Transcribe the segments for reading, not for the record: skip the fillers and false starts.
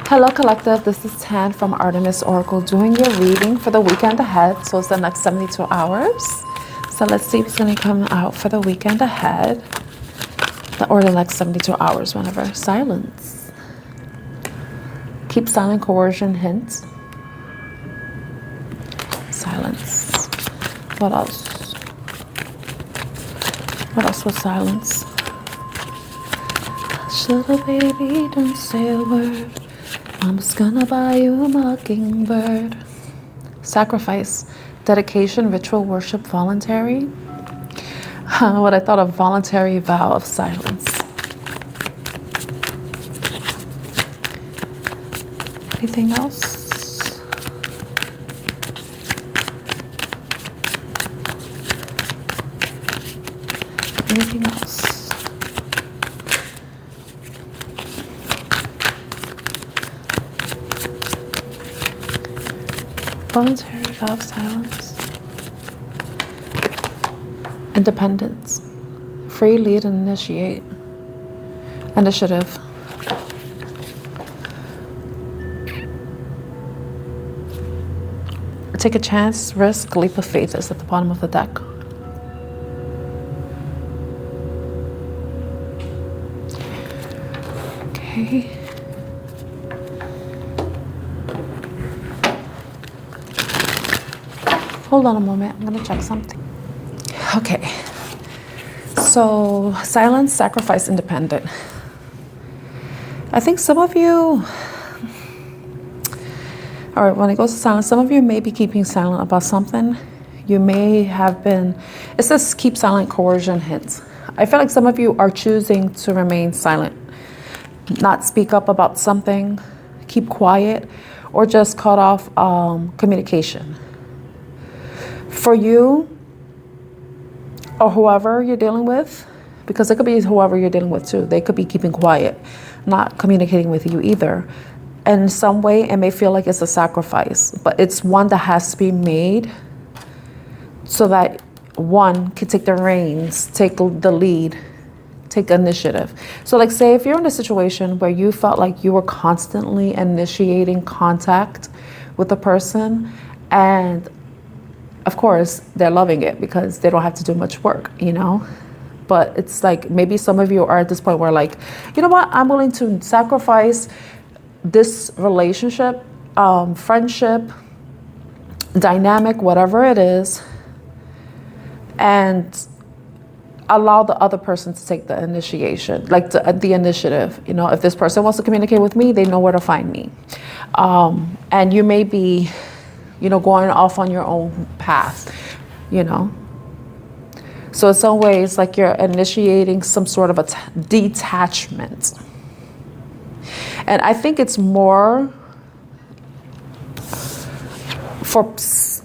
Hello Collective, this is Tan from Artemis Oracle doing your reading for the weekend ahead. So it's the next 72 hours. So let's see what's going to come out for the weekend ahead. Or the next 72 hours, whenever. Silence. Keep silent, coercion, hints. Silence. What else? What else was silence? Sugar baby, don't say a word. I'm just gonna buy you a mockingbird. Sacrifice, dedication, ritual, worship, voluntary. What I thought of voluntary vow of silence. Anything else? Anything else? Voluntary vow of silence. Independence. Free, lead, and initiate. Initiative. Take a chance, risk, leap of faith is at the bottom of the deck. Okay. Hold on a moment, I'm gonna check something. Okay, so silence, sacrifice, independent. I think some of you, all right, when it goes to silence, some of you may be keeping silent about something. You may have been, it says keep silent, coercion, hints. I feel like some of you are choosing to remain silent, not speak up about something, keep quiet, or just cut off communication. For you, or whoever you're dealing with, because it could be whoever you're dealing with too. They could be keeping quiet, not communicating with you either. And in some way, it may feel like it's a sacrifice, but it's one that has to be made so that one can take the reins, take the lead, take initiative. So like say if you're in a situation where you felt like you were constantly initiating contact with a person, and of course, they're loving it because they don't have to do much work, you know? But it's like maybe some of you are at this point where like, you know what? I'm willing to sacrifice this relationship, friendship, dynamic, whatever it is, and allow the other person to take the initiation, like the initiative. You know, if this person wants to communicate with me, they know where to find me. And you may be, you know, going off on your own path, you know. So in some ways, like you're initiating some sort of a detachment. And I think it's more for,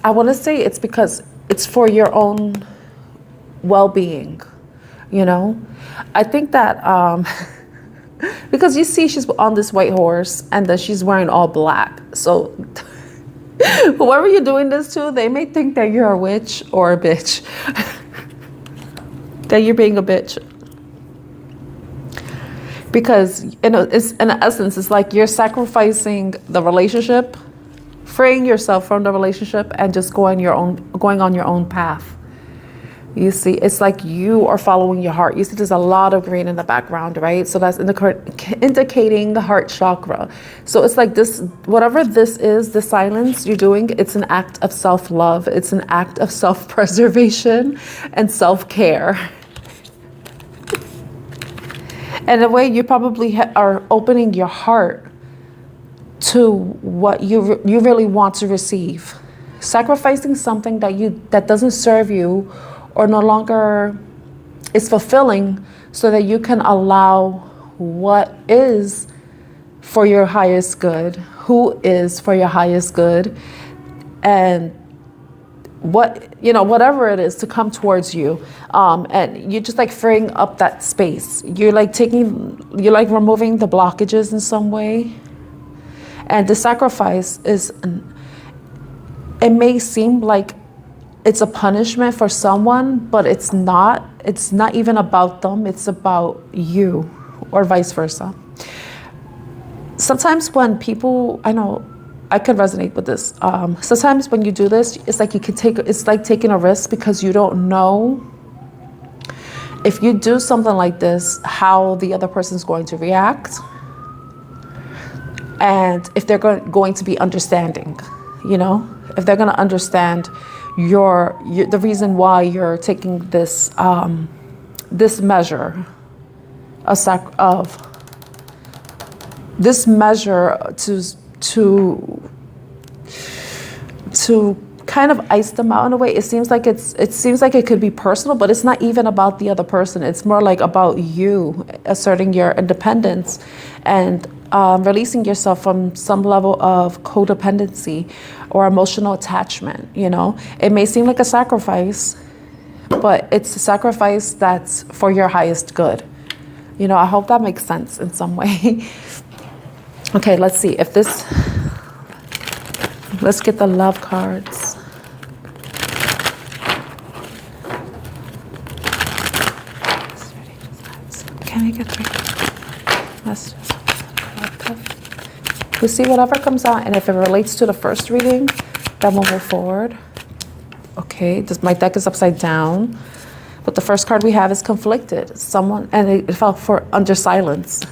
I want to say it's because it's for your own well-being, you know. I think that because you see she's on this white horse and then she's wearing all black. So whoever you're doing this to, they may think that you're a witch or a bitch. That you're being a bitch. Because, you know, it's in essence, it's like you're sacrificing the relationship, freeing yourself from the relationship, and just going on your own path. You see, it's like you are following your heart. You see, there's a lot of green in the background, right? So that's indicating the heart chakra. So it's like this, whatever this is, the silence you're doing, it's an act of self-love. It's an act of self-preservation and self-care. And in a way, you probably are opening your heart to what you really want to receive. Sacrificing something that doesn't serve you or no longer is fulfilling so that you can allow what is for your highest good, who is for your highest good, and what, you know, whatever it is to come towards you. And you're just like freeing up that space. You're like removing the blockages in some way. And the sacrifice is, it may seem like it's a punishment for someone, but it's not. It's not even about them. It's about you, or vice versa. Sometimes when people, I know I could resonate with this. Sometimes when you do this, it's like it's like taking a risk because you don't know if you do something like this, how the other person's going to react, and if they're going to be understanding, you know, if they're going to understand the reason why you're taking this this measure to kind of ice them out in a way. It seems like it could be personal, but it's not even about the other person. It's more like about you asserting your independence and releasing yourself from some level of codependency or emotional attachment. You know, it may seem like a sacrifice, but it's a sacrifice that's for your highest good. You know, I hope that makes sense in some way. Okay, let's see if this, let's get the love cards. Can I get three? Let's just, we see whatever comes out, and if it relates to the first reading, then we'll move forward. Okay, my deck is upside down, but the first card we have is conflicted. Someone, and it fell for under silence.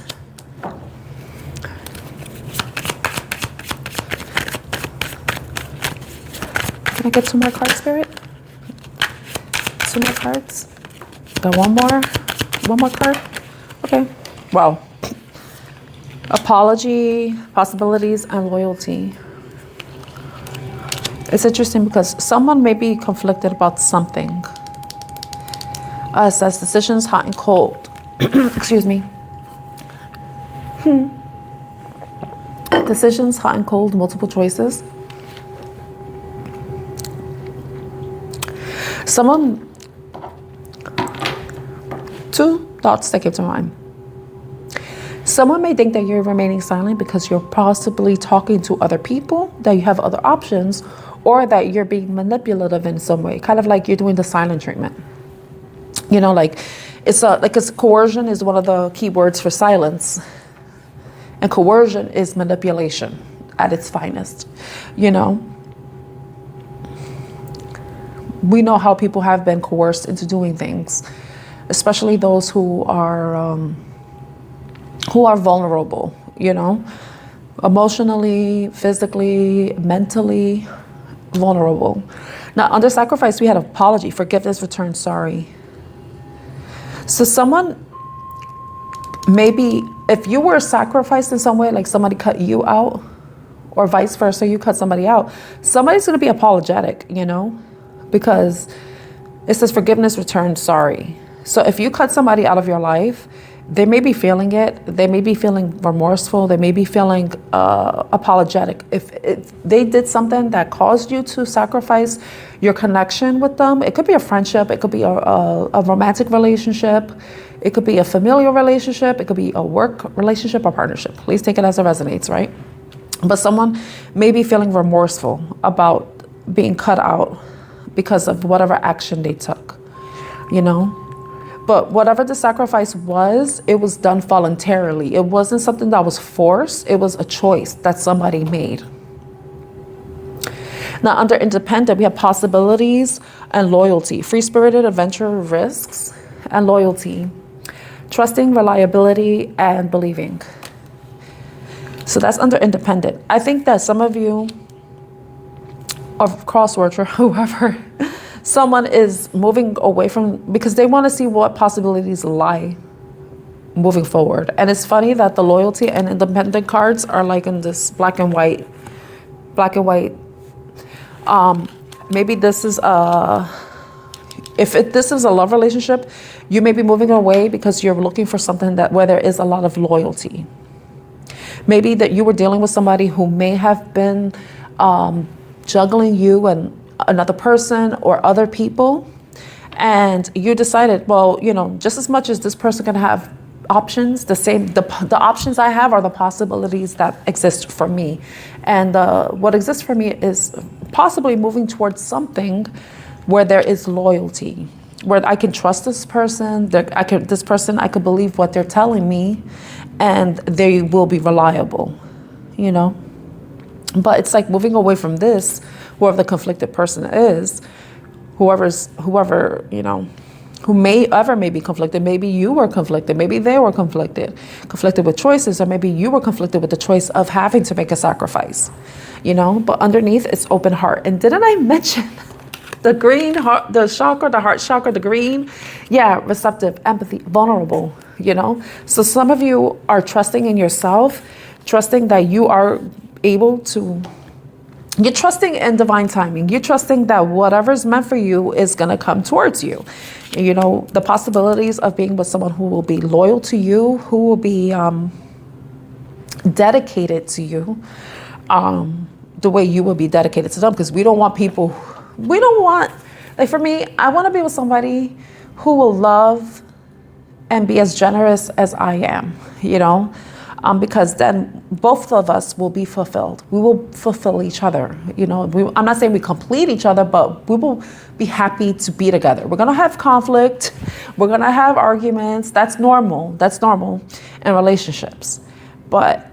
Can I get two more cards, Spirit? Two more cards. Got one more card. Okay. Wow. Apology, possibilities, and loyalty. It's interesting because someone may be conflicted about something. It says decisions, hot and cold. Excuse me. Decisions, hot and cold, multiple choices. Two thoughts that came to mind. Someone may think that you're remaining silent because you're possibly talking to other people, that you have other options, or that you're being manipulative in some way, kind of like you're doing the silent treatment. You know, like it's coercion is one of the key words for silence, and coercion is manipulation at its finest. You know, we know how people have been coerced into doing things, especially those who are vulnerable, you know, emotionally, physically, mentally vulnerable. Now, under sacrifice, we had apology, forgiveness, return, sorry. So someone, maybe if you were sacrificed in some way, like somebody cut you out, or vice versa, you cut somebody out, somebody's going to be apologetic, you know, because it says forgiveness, return, sorry. So if you cut somebody out of your life, they may be feeling it. They may be feeling remorseful. They may be feeling apologetic. If they did something that caused you to sacrifice your connection with them, it could be a friendship. It could be a romantic relationship. It could be a familial relationship. It could be a work relationship or partnership. Please take it as it resonates, right? But someone may be feeling remorseful about being cut out because of whatever action they took, you know? But whatever the sacrifice was, it was done voluntarily. It wasn't something that was forced. It was a choice that somebody made. Now, under independent, we have possibilities and loyalty. Free-spirited, adventure, risks, and loyalty. Trusting, reliability, and believing. So that's under independent. I think that some of you, or crosswords or whoever, someone is moving away from, because they want to see what possibilities lie moving forward. And it's funny that the loyalty and independent cards are like in this black and white. Maybe this is this is a love relationship, you may be moving away because you're looking for something where there is a lot of loyalty. Maybe that you were dealing with somebody who may have been juggling you and another person or other people, and you decided, well, you know, just as much as this person can have options, the options I have are the possibilities that exist for me, and what exists for me is possibly moving towards something where there is loyalty, where I can trust this person, that I could believe what they're telling me, and they will be reliable, you know. But it's like moving away from this, whoever the conflicted person is, whoever, you know, who may be conflicted. Maybe you were conflicted. Maybe they were conflicted with choices, or maybe you were conflicted with the choice of having to make a sacrifice, you know. But underneath, it's open heart. And didn't I mention the green heart, the chakra, the heart chakra, the green? Yeah, receptive, empathy, vulnerable, you know. So some of you are trusting in yourself, trusting that you are able to. You're trusting in divine timing. You're trusting that whatever's meant for you is going to come towards you. You know, the possibilities of being with someone who will be loyal to you, who will be dedicated to you, the way you will be dedicated to them. Because we don't want, like for me, I want to be with somebody who will love and be as generous as I am, you know. Because then both of us will be fulfilled. We will fulfill each other. You know, I'm not saying we complete each other, but we will be happy to be together. We're going to have conflict. We're going to have arguments. That's normal. That's normal in relationships. But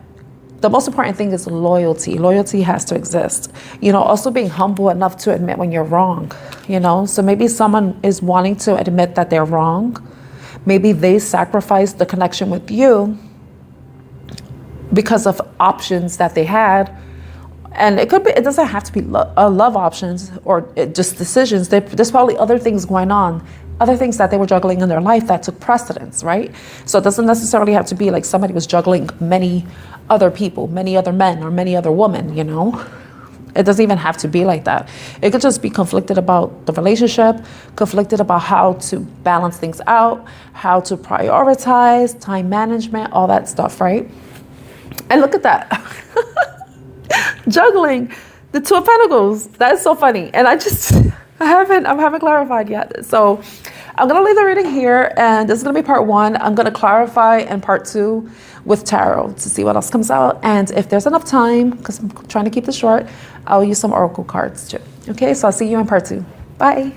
the most important thing is loyalty. Loyalty has to exist. You know, also being humble enough to admit when you're wrong, you know. So maybe someone is wanting to admit that they're wrong. Maybe they sacrificed the connection with you because of options that they had. And it doesn't have to be love options or just decisions. There's probably other things going on, other things that they were juggling in their life that took precedence, right? So it doesn't necessarily have to be like somebody was juggling many other people, many other men or many other women, you know? It doesn't even have to be like that. It could just be conflicted about the relationship, conflicted about how to balance things out, how to prioritize, time management, all that stuff, right? And look at that. Juggling the Two of Pentacles. That is so funny. And I haven't clarified yet. So I'm going to leave the reading here, and this is going to be part 1. I'm going to clarify in part 2 with tarot to see what else comes out. And if there's enough time, because I'm trying to keep this short, I'll use some oracle cards too. Okay, so I'll see you in part 2. Bye.